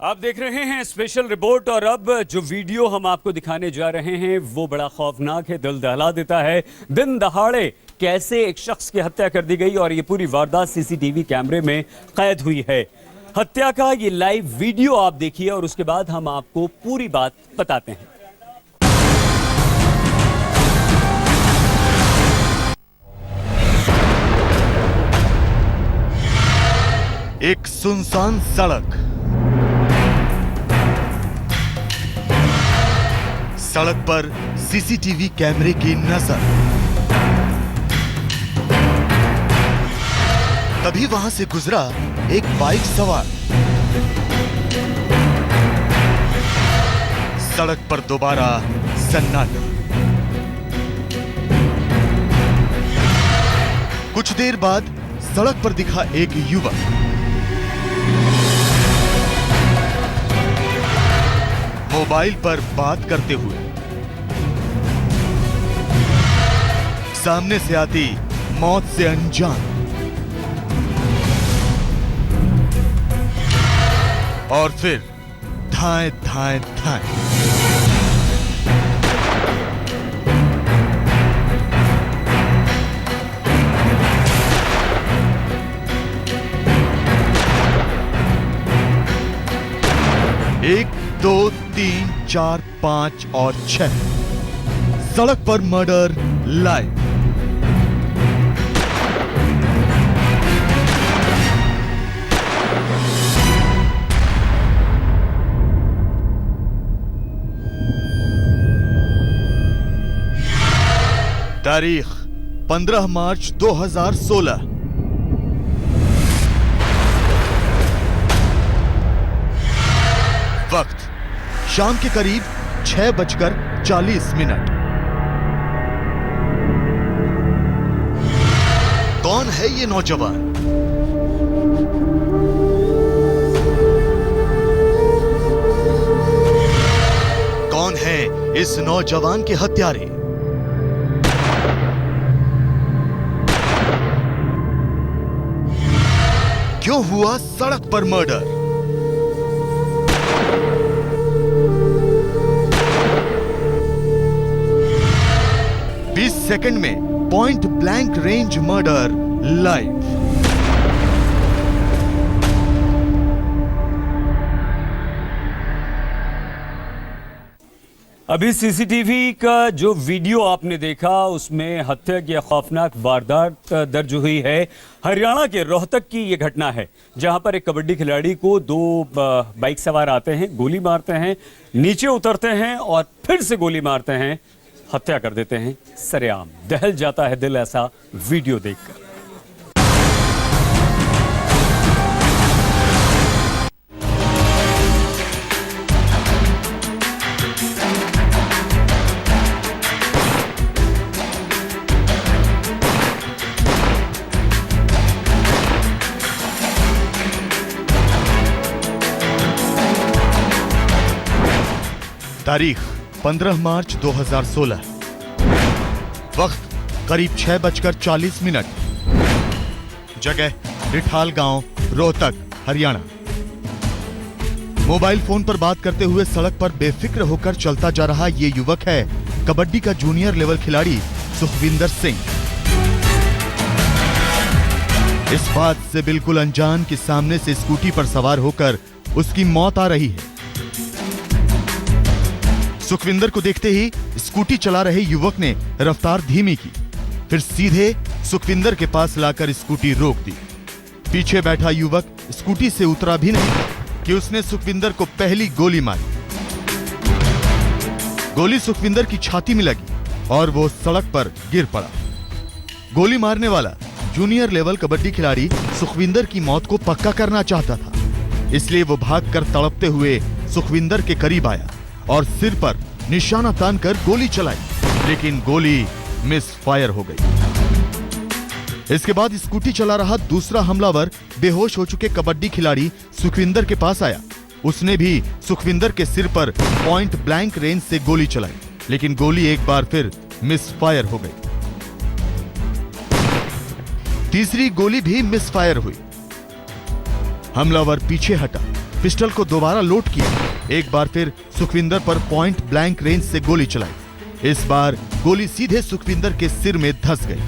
आप देख रहे हैं स्पेशल रिपोर्ट और अब जो वीडियो हम आपको दिखाने जा रहे हैं वो बड़ा खौफनाक है, दिल दहला देता है। दिन दहाड़े कैसे एक शख्स की हत्या कर दी गई और ये पूरी वारदात सीसीटीवी कैमरे में कैद हुई है। हत्या का ये लाइव वीडियो आप देखिए और उसके बाद हम आपको पूरी बात बताते हैं। एक सुनसान सड़क, सड़क पर सीसीटीवी कैमरे की नजर। तभी वहां से गुजरा एक बाइक सवार। सड़क पर दोबारा सन्नाटा। कुछ देर बाद सड़क पर दिखा एक युवक। मोबाइल पर बात करते हुए। सामने से आती मौत से अनजान और फिर धाएं धाएं धाएं। एक, दो, 3, 4, 5 और 6 सड़क पर मर्डर लाइव। तारीख 15 मार्च 2016। वक्त शाम के करीब 6:40। कौन है ये नौजवान? कौन है इस नौजवान के हत्यारे? क्यों हुआ सड़क पर मर्डर? सेकंड में point blank range murder live. अभी सीसीटीवी का जो वीडियो आपने देखा उसमें हत्या की खौफनाक वारदात दर्ज हुई है। हरियाणा के रोहतक की यह घटना है जहां पर एक कबड्डी खिलाड़ी को दो बाइक सवार आते हैं, गोली मारते हैं, नीचे उतरते हैं और फिर से गोली मारते हैं, हत्या कर देते हैं। सरेआम दहल जाता है दिल ऐसा वीडियो देखकर। तारीख 15 मार्च 2016। वक्त करीब 6:40। जगह रिठाल गांव, रोहतक, हरियाणा। मोबाइल फोन पर बात करते हुए सड़क पर बेफिक्र होकर चलता जा रहा ये युवक है कबड्डी का जूनियर लेवल खिलाड़ी सुखविंदर सिंह। इस बात से बिल्कुल अनजान कि सामने से स्कूटी पर सवार होकर उसकी मौत आ रही है। सुखविंदर को देखते ही स्कूटी चला रहे युवक ने रफ्तार धीमी की, फिर सीधे सुखविंदर के पास लाकर स्कूटी रोक दी। पीछे बैठा युवक स्कूटी से उतरा भी नहीं कि उसने सुखविंदर को पहली गोली मारी। गोली सुखविंदर की छाती में लगी और वो सड़क पर गिर पड़ा। गोली मारने वाला जूनियर लेवल कबड्डी खिलाड़ी सुखविंदर की मौत को पक्का करना चाहता था, इसलिए वो भागकर तड़पते हुए सुखविंदर के करीब आया और सिर पर निशाना तानकर गोली चलाई, लेकिन गोली मिस फायर हो गई। इसके बाद स्कूटी चला रहा दूसरा हमलावर बेहोश हो चुके कबड्डी खिलाड़ी सुखविंदर के पास आया। उसने भी सुखविंदर के सिर पर पॉइंट ब्लैंक रेंज से गोली चलाई, लेकिन गोली एक बार फिर मिस फायर हो गई। तीसरी गोली भी मिस फायर हुई। हमलावर पीछे हटा पिस्टल को दोबारा लोड किया। एक बार फिर सुखविंदर पर पॉइंट ब्लैंक रेंज से गोली चलाई। इस बार गोली सीधे सुखविंदर के सिर में धंस गई।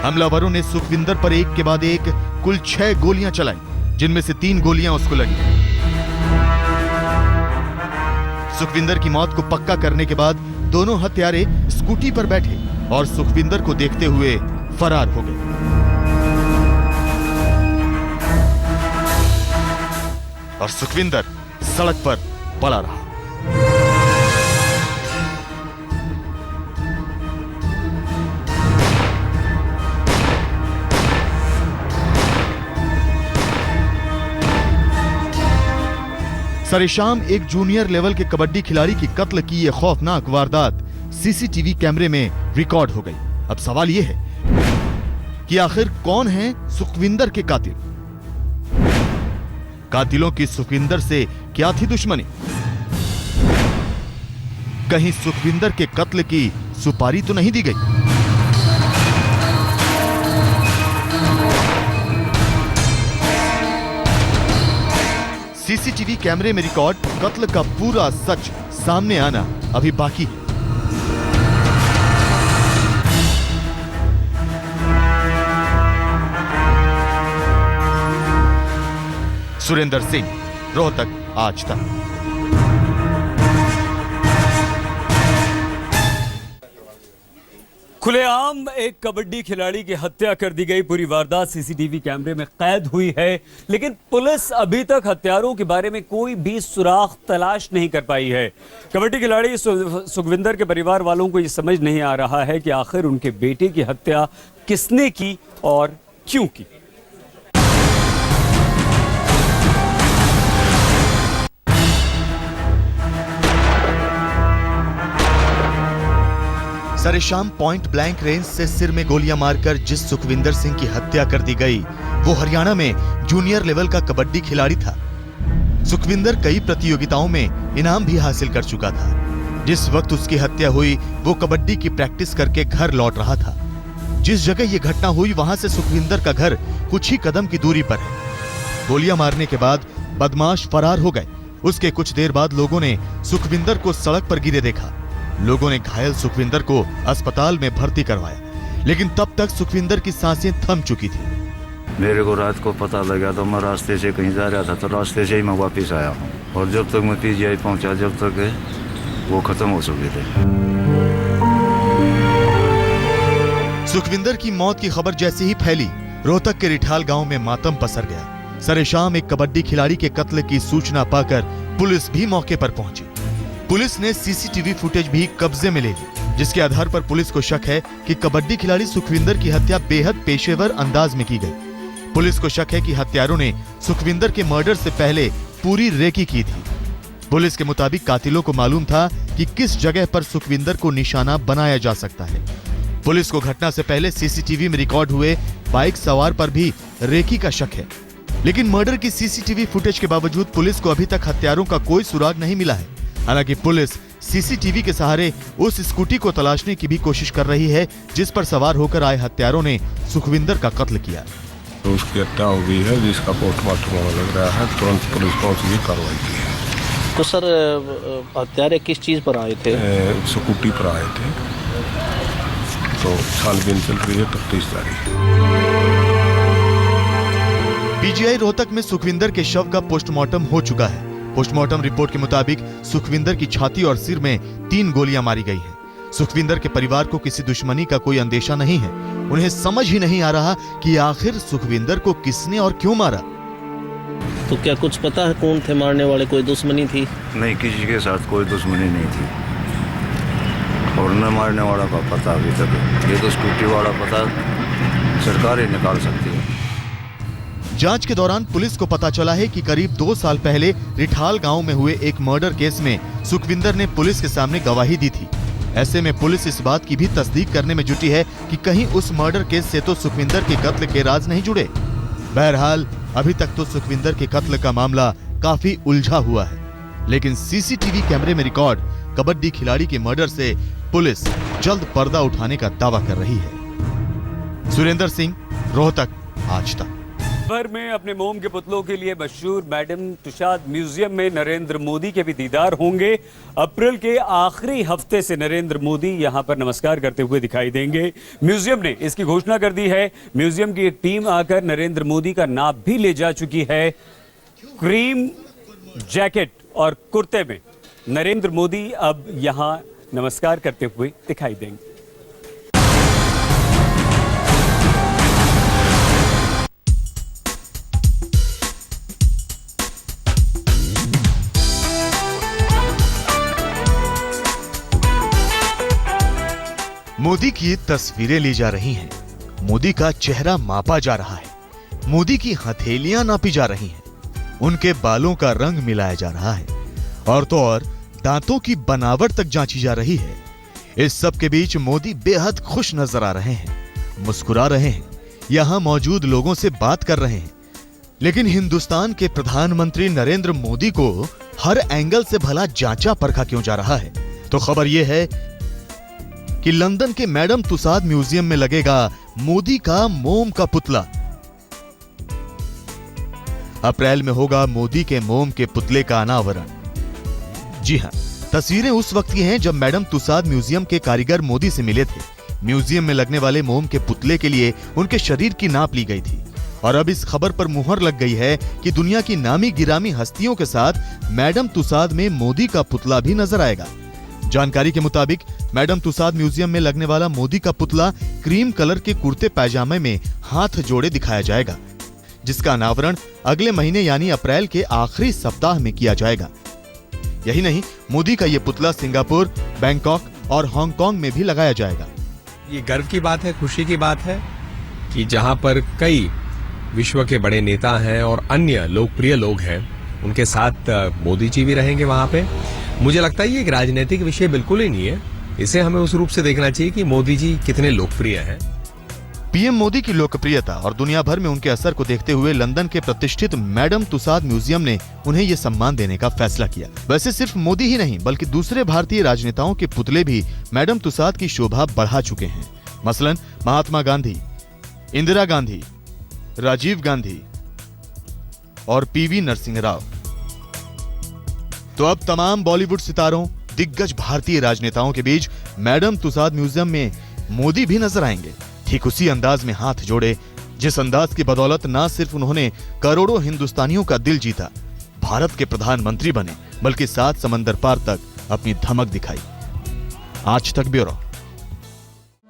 हमलावरों ने सुखविंदर पर एक के बाद एक कुल 6 गोलियां चलाई, जिनमें से 3 गोलियां उसको लगी। सुखविंदर की मौत को पक्का करने के बाद दोनों हत्यारे स्कूटी पर बैठे और सुखविंदर को देखते हुए फरार हो गए। और सुखविंदर सड़क पर पड़ा रहा। सरेशाम एक जूनियर लेवल के कबड्डी खिलाड़ी की कत्ल की यह खौफनाक वारदात सीसीटीवी कैमरे में रिकॉर्ड हो गई। अब सवाल यह है कि आखिर कौन है सुखविंदर के कातिल? कातिलों की सुखविंदर से क्या थी दुश्मनी? कहीं सुखविंदर के कत्ल की सुपारी तो नहीं दी गई? सीसीटीवी कैमरे में रिकॉर्ड कत्ल का पूरा सच सामने आना अभी बाकी है। सुरेंद्र सिंह, रोहतक, आज तक। खुलेआम एक कबड्डी खिलाड़ी की हत्या कर दी गई। पूरी वारदात सीसीटीवी कैमरे में कैद हुई है, लेकिन पुलिस अभी तक हत्यारों के बारे में कोई भी सुराग तलाश नहीं कर पाई है। कबड्डी खिलाड़ी सुखविंदर के परिवार वालों को यह समझ नहीं आ रहा है कि आखिर उनके बेटे की हत्या किसने की और क्यों की। सरेशाम पॉइंट ब्लैंक रेंज से सिर में गोलियां मारकर जिस सुखविंदर सिंह की हत्या कर दी गई, वो हरियाणा में जूनियर लेवल का कबड्डी खिलाड़ी था। सुखविंदर कई प्रतियोगिताओं में इनाम भी हासिल कर चुका था। जिस वक्त उसकी हत्या हुई, वो कबड्डी की प्रैक्टिस करके घर लौट रहा था। जिस जगह ये घटना हुई, वहां से सुखविंदर का घर कुछ ही कदम की दूरी पर है। गोलियां मारने के बाद बदमाश फरार हो गए। उसके कुछ देर बाद लोगों ने सुखविंदर को सड़क पर गिरे देखा। लोगों ने घायल सुखविंदर को अस्पताल में भर्ती करवाया, लेकिन तब तक सुखविंदर की सांसें थम चुकी थी। मेरे को रात को पता लगा तो मैं रास्ते से कहीं जा रहा था, तो रास्ते से ही मैं वापस आया हूँ। और जब तक मैं पीजीआई पहुँचा, जब तक वो खत्म हो चुके थे। सुखविंदर की मौत की खबर जैसे ही फैली, रोहतक के रिठाल गांव में मातम पसर गया। सरेशाम एक कबड्डी खिलाड़ी के कत्ल की सूचना पाकर पुलिस भी मौके पर पहुंची। पुलिस ने सीसीटीवी फुटेज भी कब्जे में ले ली, जिसके आधार पर पुलिस को शक है कि कबड्डी खिलाड़ी सुखविंदर की हत्या बेहद पेशेवर अंदाज में की गई। पुलिस को शक है कि हत्यारों ने सुखविंदर के मर्डर से पहले पूरी रेकी की थी। पुलिस के मुताबिक कातिलों को मालूम था कि किस जगह पर सुखविंदर को निशाना बनाया जा सकता है। पुलिस को घटना से पहले सीसीटीवी में रिकॉर्ड हुए बाइक सवार पर भी रेकी का शक है, लेकिन मर्डर की सीसीटीवी फुटेज के बावजूद पुलिस को अभी तक हत्यारों का कोई सुराग नहीं मिला है। हालांकि पुलिस सीसीटीवी के सहारे उस स्कूटी को तलाशने की भी कोशिश कर रही है, जिस पर सवार होकर आए हत्यारों ने सुखविंदर का कत्ल किया। तो उसकी हत्या हो गई है, जिसका पोस्टमार्टम होने लग रहा है। तुरंत पुलिस पहुंच गई, कार्रवाई की है। तो सर, हत्यारे किस चीज पर आए थे? स्कूटी पर आए थे। तो छानबीन चल रही है, तफ्तीश जारी है। पीजीआई रोहतक में सुखविंदर के शव का पोस्टमार्टम हो चुका है। पोस्टमार्टम रिपोर्ट के मुताबिक सुखविंदर की छाती और सिर में 3 गोलियां मारी गई हैं। सुखविंदर के परिवार को किसी दुश्मनी का कोई अंदेशा नहीं है। उन्हें समझ ही नहीं आ रहा कि आखिर सुखविंदर को किसने और क्यों मारा। तो क्या कुछ पता है कौन थे मारने वाले? कोई दुश्मनी थी? नहीं, किसी के साथ कोई दुश्मनी नहीं थी, और न मारने वाला का पता अभी तक। ये तो स्कूटी वाला पता सरकार ही निकाल सकती है। जांच के दौरान पुलिस को पता चला है कि करीब 2 साल पहले रिठाल गांव में हुए एक मर्डर केस में सुखविंदर ने पुलिस के सामने गवाही दी थी। ऐसे में पुलिस इस बात की भी तस्दीक करने में जुटी है कि कहीं उस मर्डर केस से तो सुखविंदर के कत्ल के राज नहीं जुड़े। बहरहाल अभी तक तो सुखविंदर के कत्ल का मामला काफी उलझा हुआ है, लेकिन सीसीटीवी कैमरे में रिकॉर्ड कबड्डी खिलाड़ी के मर्डर से पुलिस जल्द पर्दा उठाने का दावा कर रही है। सुरेंद्र सिंह, रोहतक, आज तक। भर में अपने मोम के पुतलों के लिए मशहूर मैडम तुसाद म्यूजियम में नरेंद्र मोदी के भी दीदार होंगे। अप्रैल के आखिरी हफ्ते से नरेंद्र मोदी यहां पर नमस्कार करते हुए दिखाई देंगे। म्यूजियम ने इसकी घोषणा कर दी है। म्यूजियम की एक टीम आकर नरेंद्र मोदी का नाप भी ले जा चुकी है। क्रीम जैकेट और कुर्ते में नरेंद्र मोदी अब यहां नमस्कार करते हुए दिखाई देंगे। मोदी की तस्वीरें ली जा रही हैं, मोदी का चेहरा मापा जा रहा है, मोदी की हथेलियां नापी जा रही हैं, उनके बालों का रंग मिलाया जा रहा है और तो और दांतों की बनावट तक जांची जा रही है। इस सब के बीच मोदी बेहद खुश नजर आ रहे हैं, मुस्कुरा रहे हैं, यहां मौजूद लोगों से बात कर रहे हैं। लेकिन हिंदुस्तान के प्रधानमंत्री नरेंद्र मोदी को हर एंगल से भला जांचा परखा क्यों जा रहा है? तो खबर यह है कि लंदन के मैडम तुसाद म्यूजियम में लगेगा मोदी का मोम का पुतला। अप्रैल में होगा मोदी के मोम के पुतले का अनावरण। जी हां, तस्वीरें उस वक्त की हैं जब मैडम तुसाद म्यूजियम के कारीगर मोदी से मिले थे। म्यूजियम में लगने वाले मोम के पुतले के लिए उनके शरीर की नाप ली गई थी और अब इस खबर पर मुहर लग गई है कि दुनिया की नामी गिरामी हस्तियों के साथ मैडम तुसाद में मोदी का पुतला भी नजर आएगा। जानकारी के मुताबिक मैडम तुसाद म्यूजियम में लगने वाला मोदी का पुतला क्रीम कलर के कुर्ते पैजामे में हाथ जोड़े दिखाया जाएगा, जिसका अनावरण अगले महीने यानी अप्रैल के आखिरी सप्ताह में किया जाएगा। यही नहीं, मोदी का यह पुतला सिंगापुर, बैंकॉक और हांगकांग में भी लगाया जाएगा। ये गर्व की बात है, खुशी की बात है कि जहां पर कई विश्व के बड़े नेता हैं और अन्य लोकप्रिय लोग हैं, उनके साथ मोदी जी भी रहेंगे वहां पे। मुझे लगता है ये एक राजनीतिक विषय बिल्कुल ही नहीं है, इसे हमें उस रूप से देखना चाहिए कि मोदी जी कितने लोकप्रिय हैं। पीएम मोदी की लोकप्रियता और दुनिया भर में उनके असर को देखते हुए लंदन के प्रतिष्ठित मैडम तुसाद म्यूजियम ने उन्हें यह सम्मान देने का फैसला किया। वैसे सिर्फ मोदी ही नहीं बल्कि दूसरे भारतीय राजनेताओं के पुतले भी मैडम तुसाद की शोभा बढ़ा चुके हैं। मसलन महात्मा गांधी, इंदिरा गांधी, राजीव गांधी और पीवी नरसिंह राव। तो अब तमाम बॉलीवुड सितारों, दिग्गज भारतीय राजनेताओं के बीच मैडम तुसाद म्यूजियम में मोदी भी नजर आएंगे, ठीक उसी अंदाज में हाथ जोड़े जिस अंदाज की बदौलत न सिर्फ उन्होंने करोड़ों हिंदुस्तानियों का दिल जीता, भारत के प्रधानमंत्री बने, बल्कि 7 समंदर पार तक अपनी धमक दिखाई। आज तक ब्यूरो।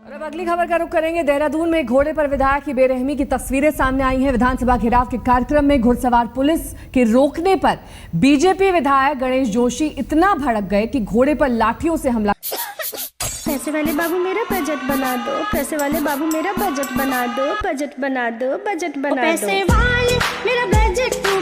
अब अगली खबर का रुख करेंगे। देहरादून में घोड़े पर विधायक की बेरहमी की तस्वीरें सामने आई हैं। विधानसभा घेराव के कार्यक्रम में घुड़सवार पुलिस के रोकने पर बीजेपी विधायक गणेश जोशी इतना भड़क गए कि घोड़े पर लाठियों से हमला। पैसे वाले बाबू मेरा बजट बना दो, पैसे वाले बाबू मेरा बजट बना दो, बजट बना दो, बजट बना दो, पैसे वाले मेरा बजट तू